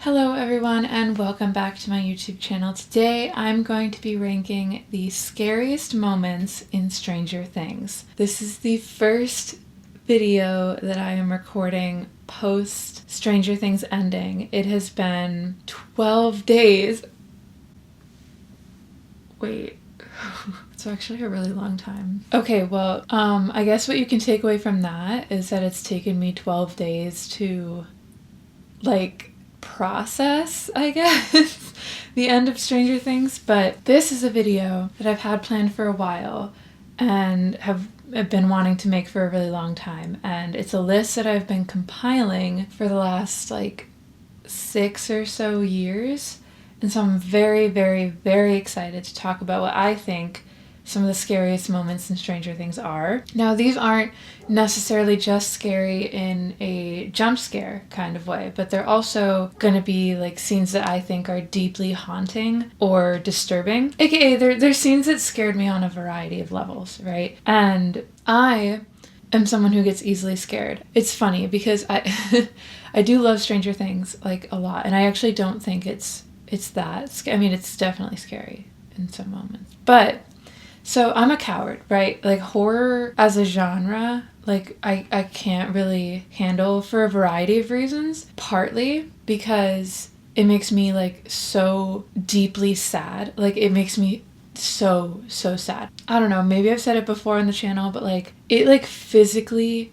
Hello everyone and welcome back to my YouTube channel. Today I'm going to be ranking the scariest moments in Stranger Things. This is the first video that I am recording post Stranger Things ending. It has been 12 days. Wait. It's actually a really long time. Okay, well, I guess what you can take away from that is that it's taken me 12 days to, process, I guess, the end of Stranger Things, but this is a video that I've had planned for a while and have been wanting to make for a really long time, and it's a list that I've been compiling for the last, 6 or so years, and so I'm very, very, very excited to talk about what I think some of the scariest moments in Stranger Things are. Now, these aren't necessarily just scary in a jump scare kind of way, but they're also gonna be scenes that I think are deeply haunting or disturbing. AKA, they're scenes that scared me on a variety of levels, right? And I am someone who gets easily scared. It's funny because I I do love Stranger Things a lot, and I actually don't think it's that. I mean, it's definitely scary in some moments, but so I'm a coward, right? Horror as a genre, I can't really handle for a variety of reasons. Partly because it makes me so deeply sad. It makes me so sad. I don't know, maybe I've said it before on the channel, but it physically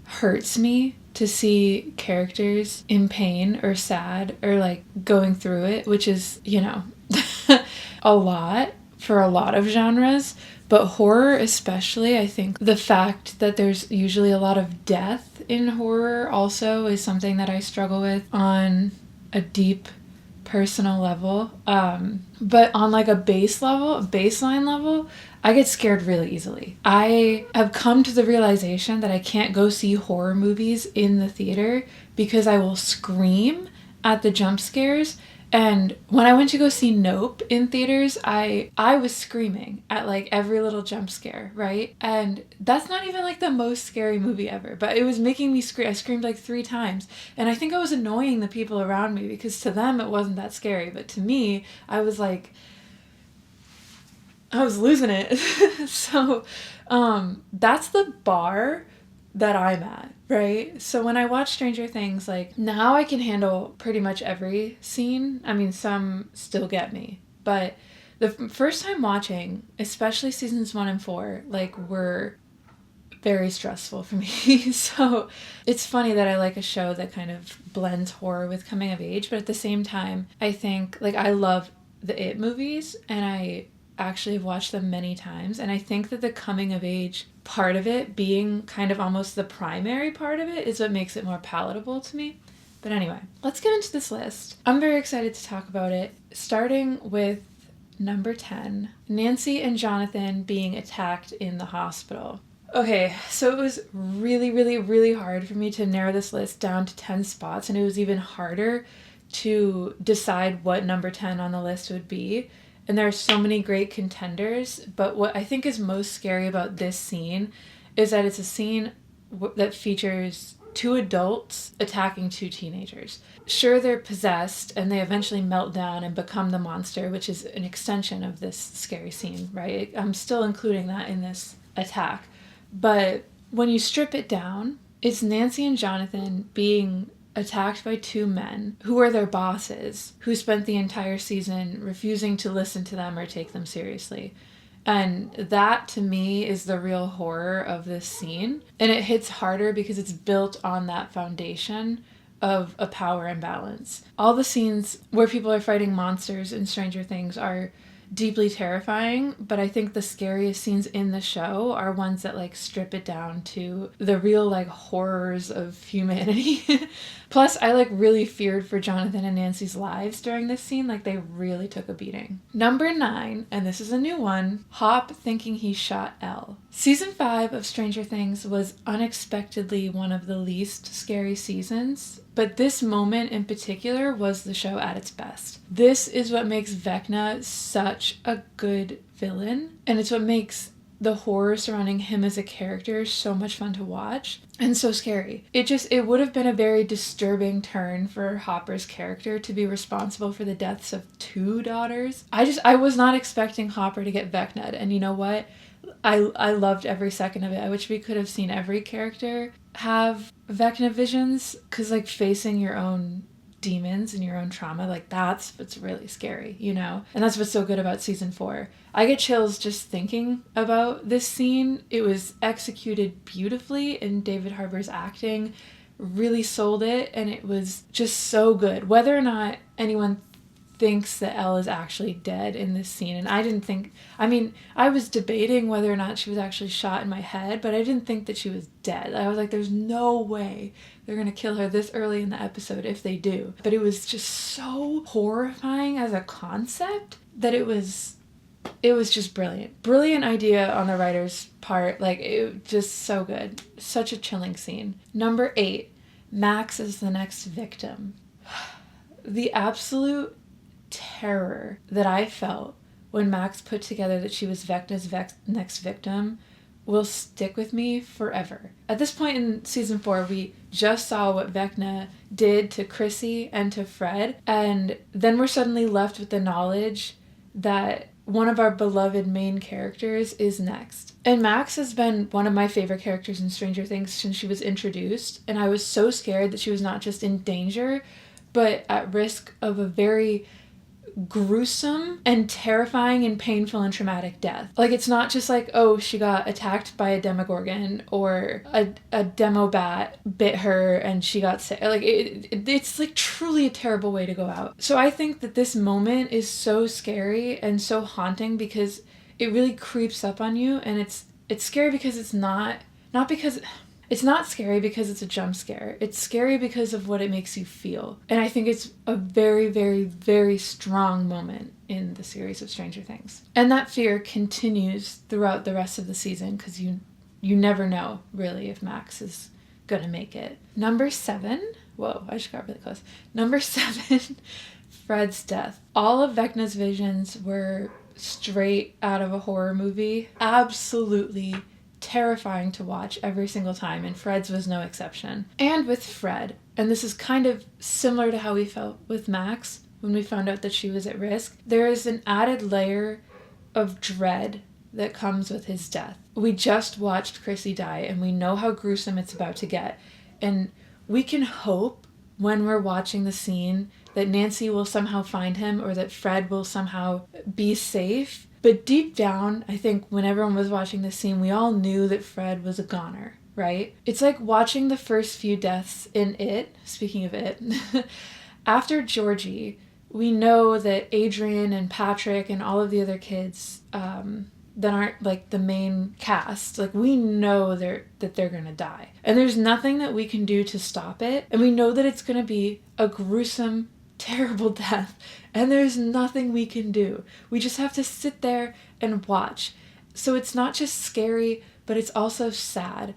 hurts me to see characters in pain or sad or going through it, which is, a lot for a lot of genres, but horror especially. I think the fact that there's usually a lot of death in horror also is something that I struggle with on a deep personal level. But on a baseline level, I get scared really easily. I have come to the realization that I can't go see horror movies in the theater because I will scream at the jump scares. And when I went to go see Nope in theaters, I was screaming at every little jump scare, right? And that's not even the most scary movie ever, but it was making me scream. I screamed 3 times. And I think I was annoying the people around me because to them it wasn't that scary, but to me, I was losing it. So, that's the bar that I'm at, right? So when I watch Stranger Things, now I can handle pretty much every scene. I mean, some still get me, but the first time watching, especially seasons 1 and 4, were very stressful for me. So it's funny that I like a show that kind of blends horror with coming of age, but at the same time, I think I love the It movies, and I actually have watched them many times, and I think that the coming of age part of it being kind of almost the primary part of it is what makes it more palatable to me. But anyway, let's get into this list. I'm very excited to talk about it, starting with number 10, Nancy and Jonathan being attacked in the hospital. Okay, so it was really, really, really hard for me to narrow this list down to 10 spots, and it was even harder to decide what number 10 on the list would be. And there are so many great contenders, but what I think is most scary about this scene is that it's a scene that features 2 adults attacking 2 teenagers. Sure, they're possessed and they eventually melt down and become the monster, which is an extension of this scary scene, right? I'm still including that in this attack. But when you strip it down, it's Nancy and Jonathan being attacked by 2 men who are their bosses, who spent the entire season refusing to listen to them or take them seriously. And that, to me, is the real horror of this scene. And it hits harder because it's built on that foundation of a power imbalance. All the scenes where people are fighting monsters in Stranger Things are deeply terrifying, but I think the scariest scenes in the show are ones that strip it down to the real horrors of humanity. Plus, I really feared for Jonathan and Nancy's lives during this scene. They really took a beating. Number 9, and this is a new one, Hop thinking he shot Elle. Season 5 of Stranger Things was unexpectedly one of the least scary seasons, but this moment in particular was the show at its best. This is what makes Vecna such a good villain, and it's what makes the horror surrounding him as a character is so much fun to watch and so scary. It would have been a very disturbing turn for Hopper's character to be responsible for the deaths of 2 daughters. I was not expecting Hopper to get Vecna'd, and you know what? I loved every second of it. I wish we could have seen every character have Vecna visions, because like facing your own demons and your own trauma, like that's what's really scary, you know? And that's what's so good about season 4. I get chills just thinking about this scene. It was executed beautifully, and David Harbour's acting really sold it, and it was just so good. Whether or not anyone thinks that Elle is actually dead in this scene, and I was debating whether or not she was actually shot in my head, but I didn't think that she was dead. I was like, there's no way they're gonna kill her this early in the episode if they do. But it was just so horrifying as a concept that it was just brilliant idea on the writer's part. Like, it just so good. Such a chilling scene. Number 8, Max is the next victim. The absolute terror that I felt when Max put together that she was Vecna's next victim will stick with me forever. At this point in season 4, we just saw what Vecna did to Chrissy and to Fred, and then we're suddenly left with the knowledge that one of our beloved main characters is next. And Max has been one of my favorite characters in Stranger Things since she was introduced, and I was so scared that she was not just in danger, but at risk of a very gruesome and terrifying and painful and traumatic death. Like, it's not just like, oh, she got attacked by a Demogorgon, or a demo bat bit her and she got sick. Like, it's like truly a terrible way to go out. So I think that this moment is so scary and so haunting because it really creeps up on you, and it's scary because it's not scary because it's a jump scare. It's scary because of what it makes you feel. And I think it's a very, very, very strong moment in the series of Stranger Things. And that fear continues throughout the rest of the season because you never know, really, if Max is going to make it. Number 7. Whoa, I just got really close. Number 7, Fred's death. All of Vecna's visions were straight out of a horror movie. Absolutely terrifying to watch every single time, and Fred's was no exception. And with Fred, and this is kind of similar to how we felt with Max when we found out that she was at risk, there is an added layer of dread that comes with his death. We just watched Chrissy die, and we know how gruesome it's about to get, and we can hope when we're watching the scene that Nancy will somehow find him, or that Fred will somehow be safe. But deep down, I think when everyone was watching this scene, we all knew that Fred was a goner, right? It's like watching the first few deaths in It, speaking of It, after Georgie, we know that Adrian and Patrick and all of the other kids that aren't like the main cast, like we know that they're gonna die. And there's nothing that we can do to stop it. And we know that it's gonna be a gruesome, terrible death, and there's nothing we can do. We just have to sit there and watch. So it's not just scary, but it's also sad.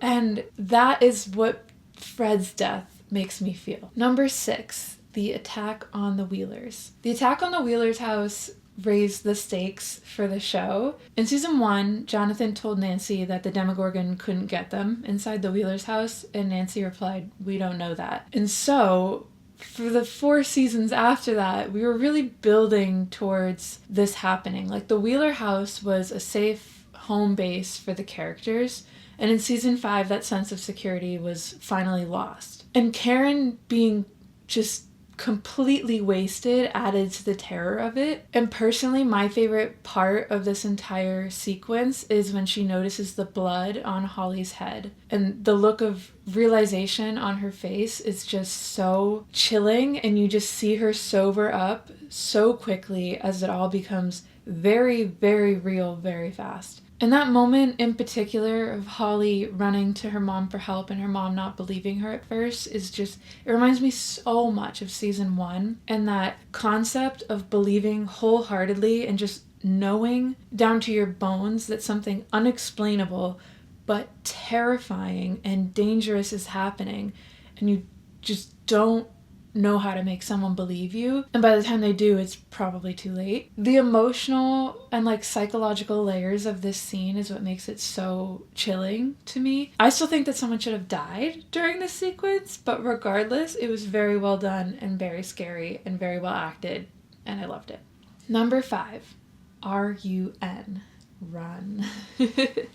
And that is what Fred's death makes me feel. Number 6, the attack on the Wheelers. The attack on the Wheelers' house raised the stakes for the show. In season 1, Jonathan told Nancy that the Demogorgon couldn't get them inside the Wheelers' house, and Nancy replied, "We don't know that." And so for the 4 seasons after that, we were really building towards this happening. Like, the Wheeler house was a safe home base for the characters, and in season 5, that sense of security was finally lost. And Karen being just completely wasted added to the terror of it. And personally, my favorite part of this entire sequence is when she notices the blood on Holly's head. And the look of realization on her face is just so chilling, and you just see her sober up so quickly as it all becomes very, very real very fast. And that moment in particular of Holly running to her mom for help and her mom not believing her at first is just, it reminds me so much of season 1, and that concept of believing wholeheartedly and just knowing down to your bones that something unexplainable but terrifying and dangerous is happening, and you just don't know how to make someone believe you, and by the time they do, it's probably too late. The emotional and like psychological layers of this scene is what makes it so chilling to me. I still think that someone should have died during this sequence, but regardless, it was very well done and very scary and very well acted, and I loved it. Number 5, R-U-N. Run.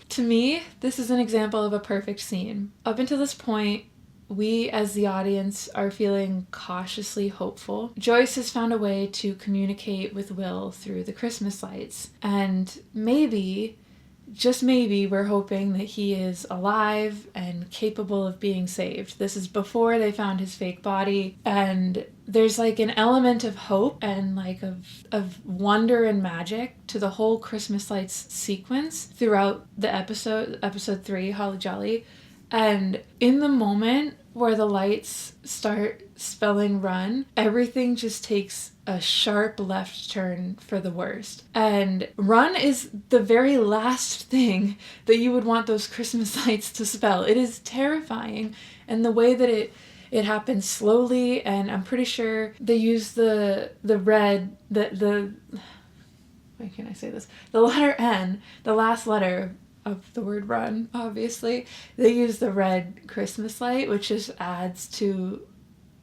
To me, this is an example of a perfect scene. Up until this point, we as the audience are feeling cautiously hopeful. Joyce has found a way to communicate with Will through the Christmas lights, and maybe, just maybe, we're hoping that he is alive and capable of being saved. This is before they found his fake body, and there's like an element of hope and like of wonder and magic to the whole Christmas lights sequence throughout the episode 3, Holly Jolly. And in the moment where the lights start spelling run, everything just takes a sharp left turn for the worst. And run is the very last thing that you would want those Christmas lights to spell. It is terrifying. And the way that it happens slowly, and I'm pretty sure they use the red, the why can't I say this? The letter N, the last letter of the word run, obviously. They use the red Christmas light, which just adds to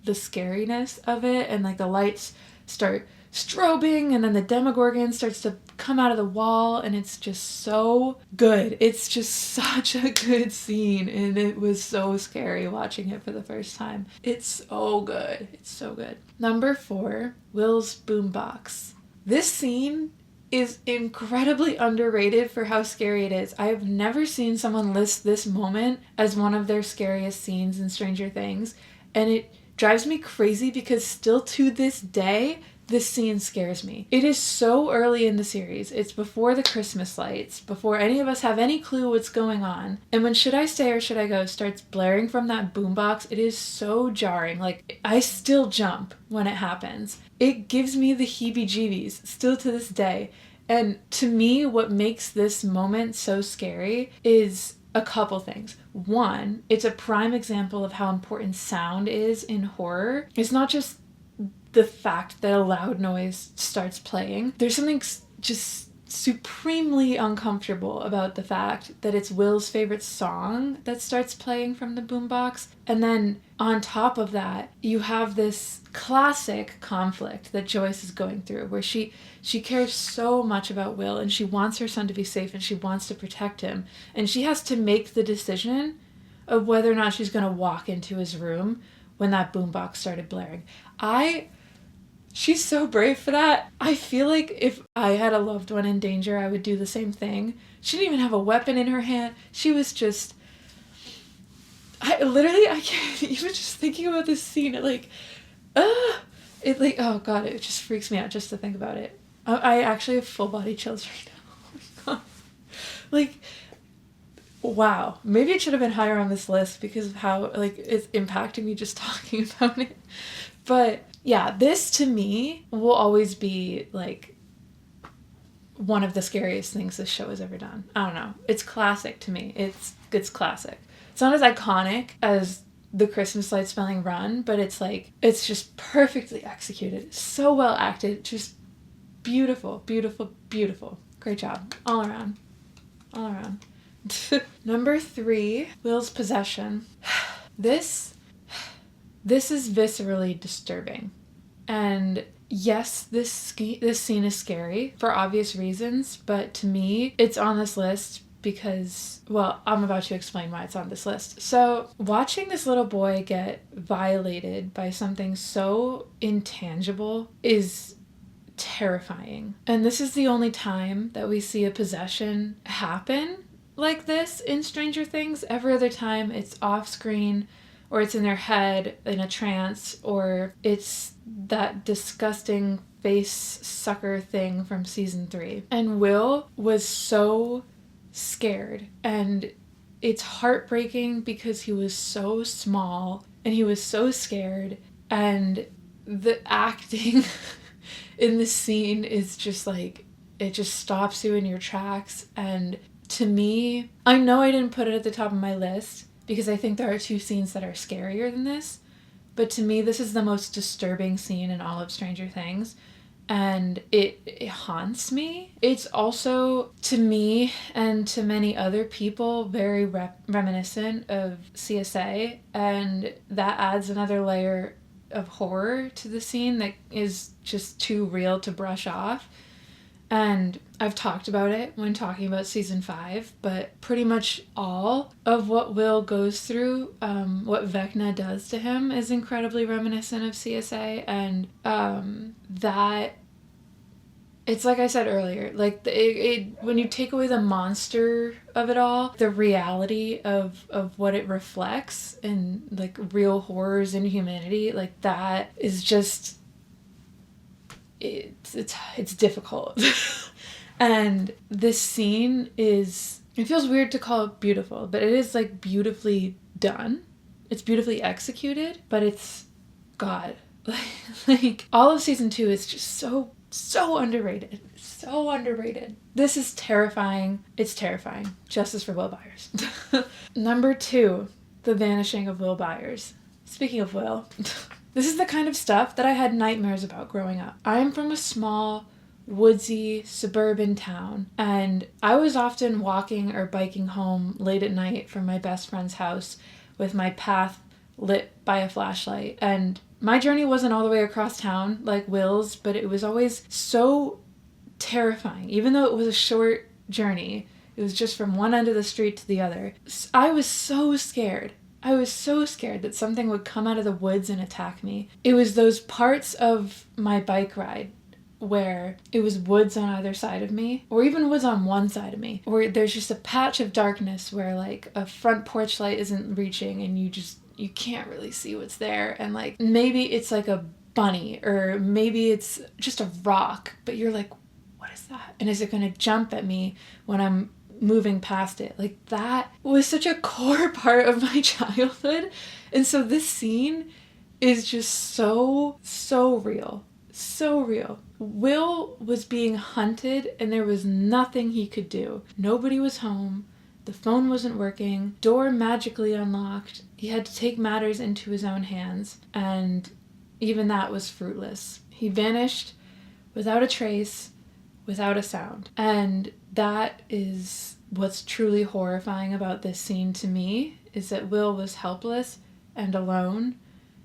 the scariness of it, and like the lights start strobing, and then the Demogorgon starts to come out of the wall, and it's just so good. It's just such a good scene, and it was so scary watching it for the first time. It's so good. It's so good. Number 4, Will's boombox. This scene is incredibly underrated for how scary it is. I have never seen someone list this moment as one of their scariest scenes in Stranger Things, and it drives me crazy because still to this day, this scene scares me. It is so early in the series. It's before the Christmas lights, before any of us have any clue what's going on. And when Should I Stay or Should I Go starts blaring from that boombox, it is so jarring. Like, I still jump when it happens. It gives me the heebie-jeebies still to this day. And to me, what makes this moment so scary is a couple things. One, it's a prime example of how important sound is in horror. It's not just the fact that a loud noise starts playing. There's something just supremely uncomfortable about the fact that it's Will's favorite song that starts playing from the boombox. And then on top of that, you have this classic conflict that Joyce is going through, where she cares so much about Will, and she wants her son to be safe, and she wants to protect him. And she has to make the decision of whether or not she's going to walk into his room when that boombox started blaring. She's so brave for that. I feel like if I had a loved one in danger, I would do the same thing. She didn't even have a weapon in her hand. She was just... I can't even just thinking about this scene. Oh God, it just freaks me out just to think about it. I actually have full body chills right now. Oh my God. Wow. Maybe it should have been higher on this list because of how, it's impacting me just talking about it. But yeah, this to me will always be, one of the scariest things this show has ever done. I don't know. It's classic to me. It's classic. It's not as iconic as the Christmas lights spelling run, but it's just perfectly executed. So well acted. Just beautiful, beautiful, beautiful. Great job. All around. All around. Number 3, Will's possession. This is viscerally disturbing. And yes, this scene is scary for obvious reasons, but to me, it's on this list because, well, I'm about to explain why it's on this list. So, watching this little boy get violated by something so intangible is terrifying. And this is the only time that we see a possession happen like this in Stranger Things. Every other time it's off screen, or it's in their head in a trance, or it's that disgusting face sucker thing from season 3. And Will was so scared, and it's heartbreaking because he was so small and he was so scared, and the acting in this scene is just it just stops you in your tracks. And to me, I know I didn't put it at the top of my list because I think there are 2 scenes that are scarier than this, but to me this is the most disturbing scene in all of Stranger Things. And it haunts me. It's also, to me and to many other people, very reminiscent of CSA, and that adds another layer of horror to the scene that is just too real to brush off. And I've talked about it when talking about season 5, but pretty much all of what Will goes through, what Vecna does to him, is incredibly reminiscent of CSA. And that, it's like I said earlier, like when you take away the monster of it all, the reality of what it reflects and like real horrors and humanity, like that is just, it's difficult. And this scene is, it feels weird to call it beautiful, but it is like beautifully done. It's beautifully executed, but it's God. Like all of season 2 is just so underrated. So underrated. This is terrifying. It's terrifying. Justice for Will Byers. Number 2, the vanishing of Will Byers. Speaking of Will, this is the kind of stuff that I had nightmares about growing up. I am from a small, woodsy, suburban town, and I was often walking or biking home late at night from my best friend's house with my path lit by a flashlight. And my journey wasn't all the way across town like Will's, but it was always so terrifying. Even though it was a short journey, it was just from one end of the street to the other. I was so scared. I was so scared that something would come out of the woods and attack me. It was those parts of my bike ride where it was woods on either side of me, or even woods on one side of me, where there's just a patch of darkness where like a front porch light isn't reaching and you can't really see what's there, and like maybe it's like a bunny or maybe it's just a rock, but you're like, what is that? And is it going to jump at me when I'm moving past it? Like that was such a core part of my childhood. And so this scene is just so real. So real. Will was being hunted and there was nothing he could do. Nobody was home. The phone wasn't working. Door magically unlocked. He had to take matters into his own hands, and even that was fruitless. He vanished without a trace, without a sound. And that is what's truly horrifying about this scene to me, is that Will was helpless and alone,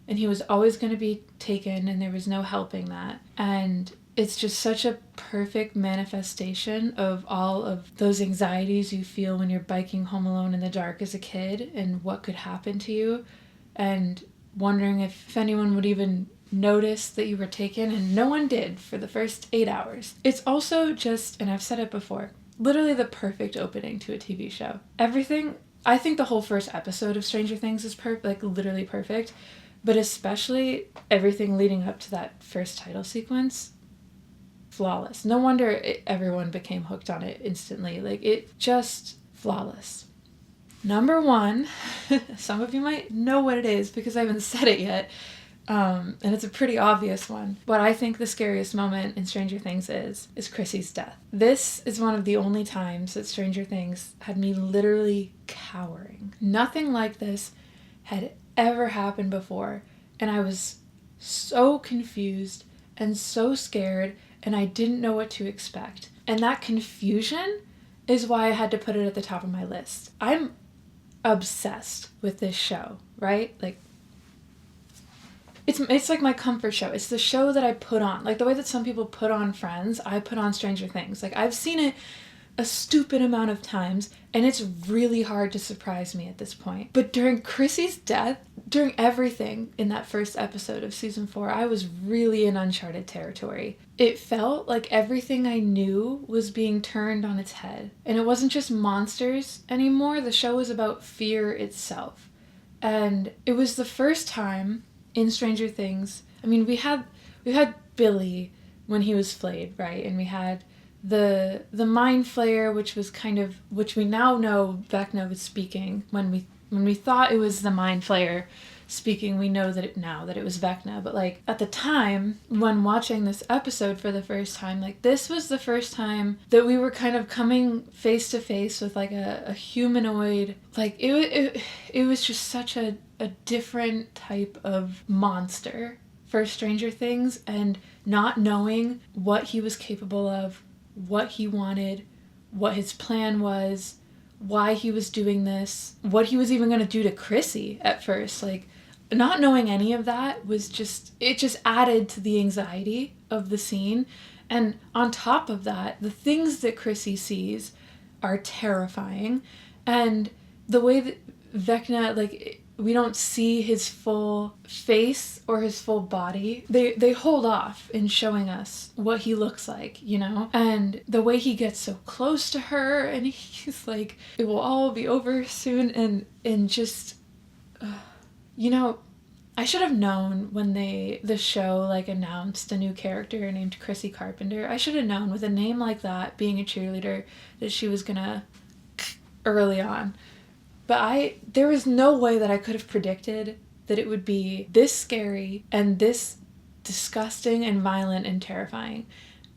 and he was always going to be taken, and there was no helping that. And it's just such a perfect manifestation of all of those anxieties you feel when you're biking home alone in the dark as a kid and what could happen to you, and wondering if anyone would even notice that you were taken, and no one did for the first 8 hours. It's also just, and I've said it before, literally the perfect opening to a TV show. Everything, I think the whole first episode of Stranger Things is perfect, like literally perfect, but especially everything leading up to that first title sequence, flawless. No wonder everyone became hooked on it instantly. Like, it just flawless. Number 1, some of you might know what it is because I haven't said it yet, and it's a pretty obvious one. What I think the scariest moment in Stranger Things is Chrissy's death. This is one of the only times that Stranger Things had me literally cowering. Nothing like this had ever happened before, and I was so confused and so scared, and I didn't know what to expect. And that confusion is why I had to put it at the top of my list. I'm obsessed with this show, right? Like, it's like my comfort show. It's the show that I put on. Like the way that some people put on Friends, I put on Stranger Things. Like, I've seen it a stupid amount of times, and it's really hard to surprise me at this point. But during Chrissy's death, during everything in that first episode of season 4, I was really in uncharted territory. It felt like everything I knew was being turned on its head. And it wasn't just monsters anymore. The show was about fear itself. And it was the first time in Stranger Things, I mean, we had Billy when he was flayed, right? And we had the Mind Flayer, which we now know Vecna was speaking. When we thought it was the Mind Flayer speaking, we know that it was Vecna. But like at the time when watching this episode for the first time, like this was the first time that we were kind of coming face to face with like a humanoid. Like it was just such a a different type of monster for Stranger Things, and not knowing what he was capable of, what he wanted, what his plan was, why he was doing this, what he was even going to do to Chrissy at first. Like, not knowing any of that was just, it just added to the anxiety of the scene. And on top of that, the things that Chrissy sees are terrifying. And the way that Vecna, like, we don't see his full face or his full body. They hold off in showing us what he looks like, you know? And the way he gets so close to her, and he's like, it will all be over soon, and just, you know, I should have known when the show like announced a new character named Chrissy Carpenter. I should have known with a name like that, being a cheerleader, that she was gonna early on. But there was no way that I could have predicted that it would be this scary and this disgusting and violent and terrifying.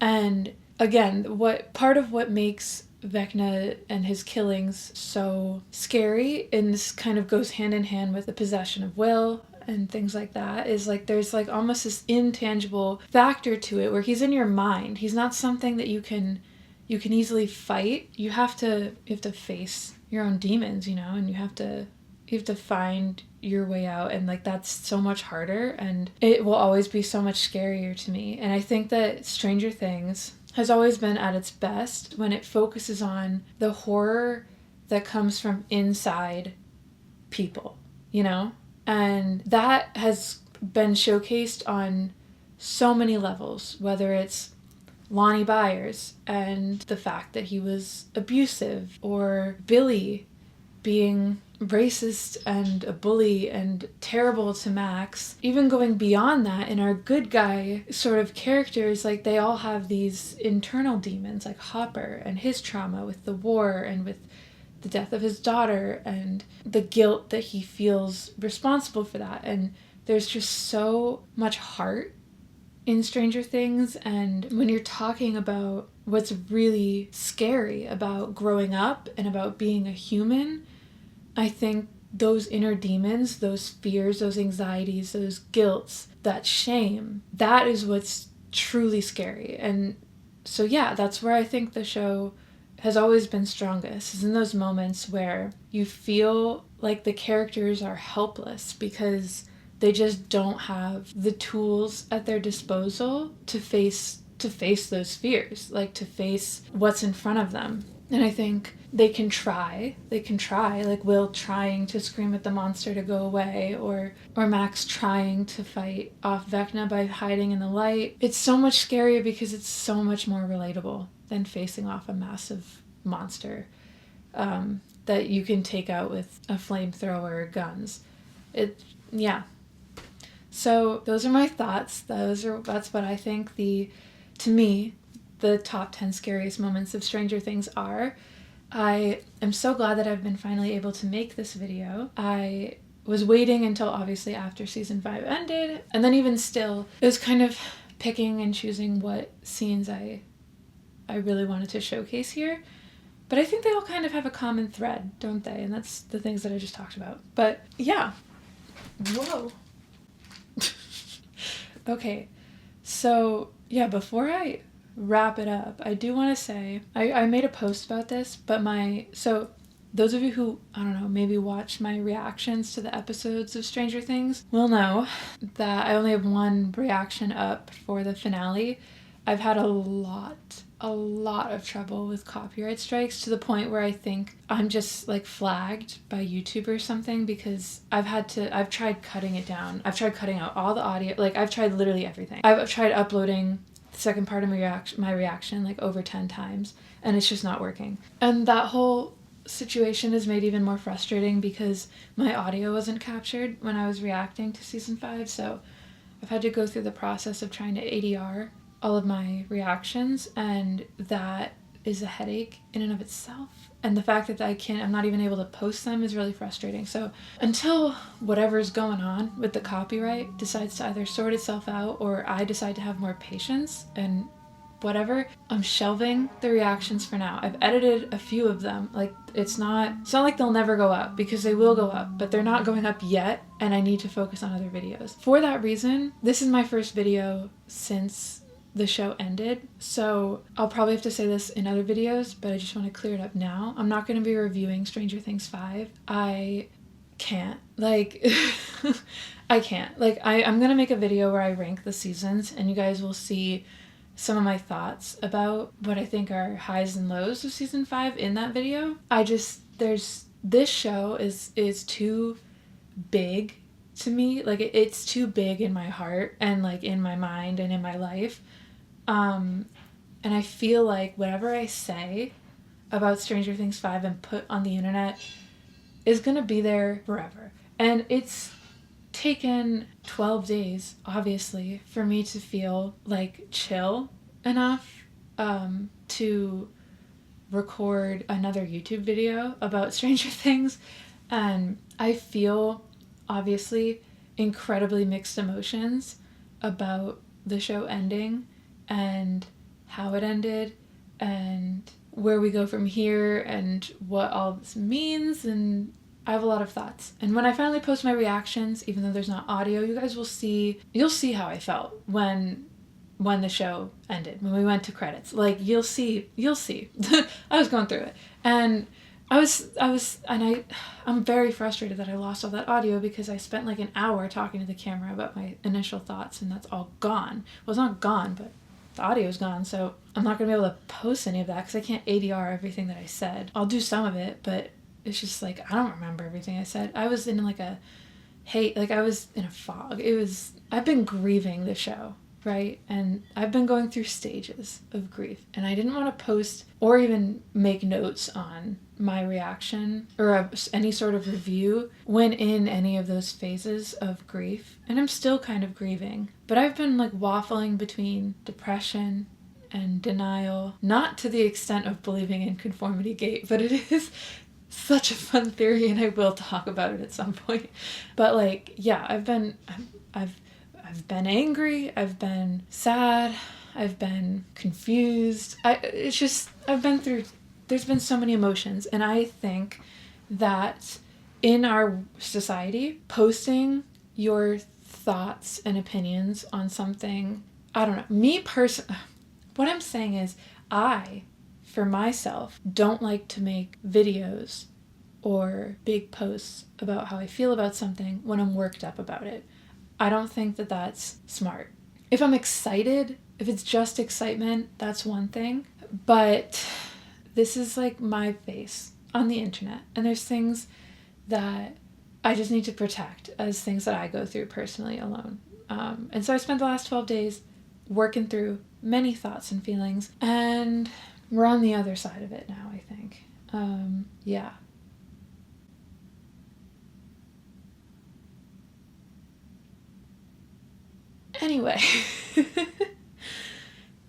And again, part of what makes Vecna and his killings so scary, and this kind of goes hand in hand with the possession of will and things like that, is like there's like almost this intangible factor to it where he's in your mind. He's not something that you can easily fight. You have to face your own demons, you know, and you have to find your way out, and like that's so much harder, and it will always be so much scarier to me. And I think that Stranger Things has always been at its best when it focuses on the horror that comes from inside people, you know? And that has been showcased on so many levels, whether it's Lonnie Byers and the fact that he was abusive, or Billy being racist and a bully and terrible to Max. Even going beyond that, in our good guy sort of characters, like they all have these internal demons, like Hopper and his trauma with the war and with the death of his daughter and the guilt that he feels responsible for that. And there's just so much heart in Stranger Things. And when you're talking about what's really scary about growing up and about being a human, I think those inner demons, those fears, those anxieties, those guilts, that shame, that is what's truly scary. And so yeah, that's where I think the show has always been strongest, is in those moments where you feel like the characters are helpless because they just don't have the tools at their disposal to face those fears, like to face what's in front of them. And I think they can try, like Will trying to scream at the monster to go away, or Max trying to fight off Vecna by hiding in the light. It's so much scarier because it's so much more relatable than facing off a massive monster that you can take out with a flamethrower or guns. Yeah. So those are my thoughts. That's what I think to me, the top 10 scariest moments of Stranger Things are. I am so glad that I've been finally able to make this video. I was waiting until obviously after season 5 ended, and then even still, it was kind of picking and choosing what scenes I really wanted to showcase here. But I think they all kind of have a common thread, don't they? And that's the things that I just talked about. But yeah. Whoa. Okay. So yeah, before I wrap it up, I do want to say, I made a post about this, but so those of you who, I don't know, maybe watch my reactions to the episodes of Stranger Things will know that I only have one reaction up for the finale. I've had a lot of trouble with copyright strikes, to the point where I think I'm just like flagged by YouTube or something, because I've tried cutting it down. I've tried cutting out all the audio. Like, I've tried literally everything. I've tried uploading the second part of my reaction like over 10 times, and it's just not working. And that whole situation is made even more frustrating because my audio wasn't captured when I was reacting to season 5, so I've had to go through the process of trying to ADR all of my reactions, and that is a headache in and of itself. And the fact that I'm not even able to post them is really frustrating. So until whatever's going on with the copyright decides to either sort itself out, or I decide to have more patience and whatever. I'm shelving the reactions for now. I've edited a few of them. Like, it's not like they'll never go up, because they will go up, but they're not going up yet, and I need to focus on other videos. For that reason, this is my first video since the show ended, so I'll probably have to say this in other videos, but I just want to clear it up now. I'm not going to be reviewing Stranger Things 5. I can't. Like, I can't. Like, I'm going to make a video where I rank the seasons, and you guys will see some of my thoughts about what I think are highs and lows of season 5 in that video. This show is too big to me. Like, it's too big in my heart and like in my mind and in my life. And I feel like whatever I say about Stranger Things 5 and put on the internet is gonna be there forever. And it's taken 12 days, obviously, for me to feel like chill enough to record another YouTube video about Stranger Things. And I feel, obviously, incredibly mixed emotions about the show ending and how it ended and where we go from here and what all this means, and I have a lot of thoughts. And when I finally post my reactions, even though there's not audio, you guys will see, you'll see how I felt when the show ended, when we went to credits. Like, you'll see. I was going through it. And I'm very frustrated that I lost all that audio, because I spent like an hour talking to the camera about my initial thoughts, and that's all gone. Well, it's not gone, but the audio's gone, so I'm not going to be able to post any of that because I can't ADR everything that I said. I'll do some of it, but it's just like, I don't remember everything I said. I was in like I was in a fog. I've been grieving the show, right? And I've been going through stages of grief, and I didn't want to post or even make notes on my reaction or any sort of review when in any of those phases of grief. And I'm still kind of grieving, but I've been like waffling between depression and denial, not to the extent of believing in conformity gate, but it is such a fun theory, and I will talk about it at some point. But like, yeah, I've been angry, I've been sad, I've been confused. There's been so many emotions, and I think that in our society, posting your thoughts and opinions on something, I don't know, what I'm saying is, I, for myself, don't like to make videos or big posts about how I feel about something when I'm worked up about it. I don't think that that's smart. If I'm excited, if it's just excitement, that's one thing. But this is like my face on the internet, and there's things that I just need to protect as things that I go through personally alone. And so I spent the last 12 days working through many thoughts and feelings, and we're on the other side of it now, I think. Yeah. Anyway,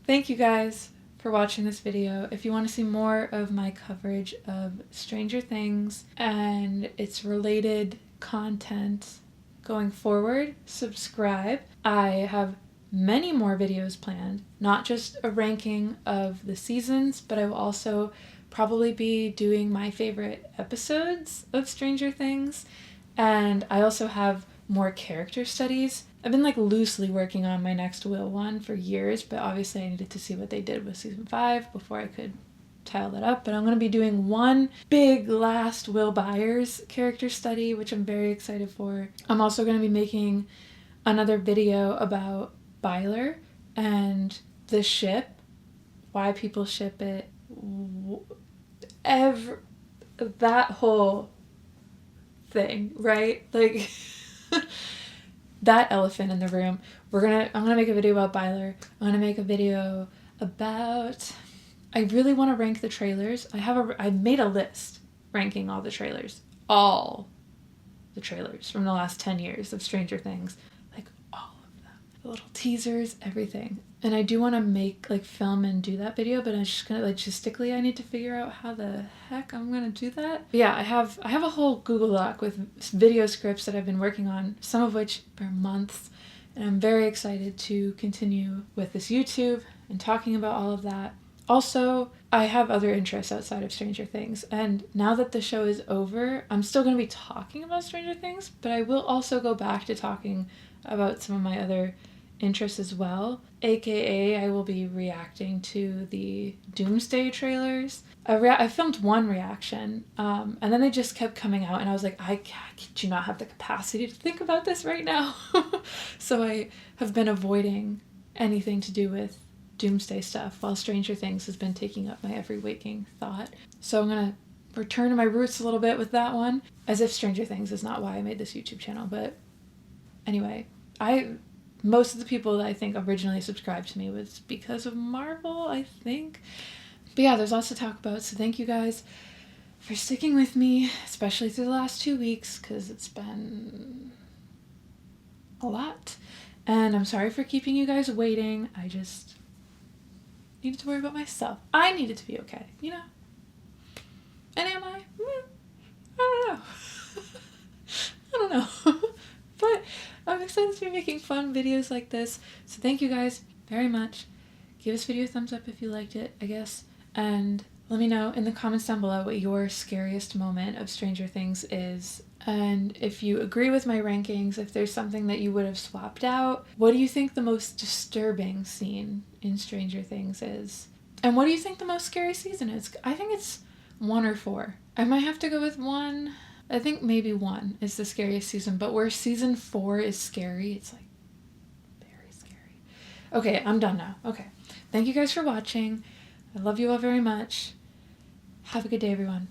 thank you guys for watching this video. If you want to see more of my coverage of Stranger Things and its related content going forward, subscribe. I have many more videos planned, not just a ranking of the seasons, but I will also probably be doing my favorite episodes of Stranger Things. And I also have more character studies. I've been like loosely working on my next Will one for years, but obviously I needed to see what they did with season 5 before I could tile that up. But I'm going to be doing one big last Will Byers character study, which I'm very excited for. I'm also going to be making another video about Byler and the ship, why people ship it, that whole thing, right? Like that elephant in the room. I'm gonna make a video about Byler. I'm gonna make a video about, I really want to rank the trailers. I made a list ranking all the trailers from the last 10 years of Stranger Things, like all of them, the little teasers, everything. And I do want to make film and do that video, but I'm just gonna logistically I need to figure out how the heck I'm gonna do that. But yeah, I have a whole Google Doc with video scripts that I've been working on, some of which for months, and I'm very excited to continue with this YouTube and talking about all of that. Also, I have other interests outside of Stranger Things, and now that the show is over, I'm still going to be talking about Stranger Things, but I will also go back to talking about some of my other interests as well. AKA, I will be reacting to the Doomsday trailers. I filmed one reaction, and then they just kept coming out, and I was like, I do not have the capacity to think about this right now. So I have been avoiding anything to do with Doomsday stuff while Stranger Things has been taking up my every waking thought. So I'm going to return to my roots a little bit with that one, as if Stranger Things is not why I made this YouTube channel. But anyway, most of the people that I think originally subscribed to me was because of Marvel, I think. But yeah, there's lots to talk about, so thank you guys for sticking with me, especially through the last 2 weeks, because it's been a lot. And I'm sorry for keeping you guys waiting. I just needed to worry about myself. I needed to be okay, you know? And am I? I don't know. I don't know. But I'm excited to be making fun videos like this. So thank you guys very much. Give this video a thumbs up if you liked it, I guess. And let me know in the comments down below what your scariest moment of Stranger Things is. And if you agree with my rankings, if there's something that you would have swapped out, what do you think the most disturbing scene in Stranger Things is? And what do you think the most scary season is? I think it's 1 or 4. I might have to go with 1. I think maybe 1 is the scariest season, but where season 4 is scary, it's like very scary. Okay, I'm done now. Okay. Thank you guys for watching. I love you all very much. Have a good day, everyone.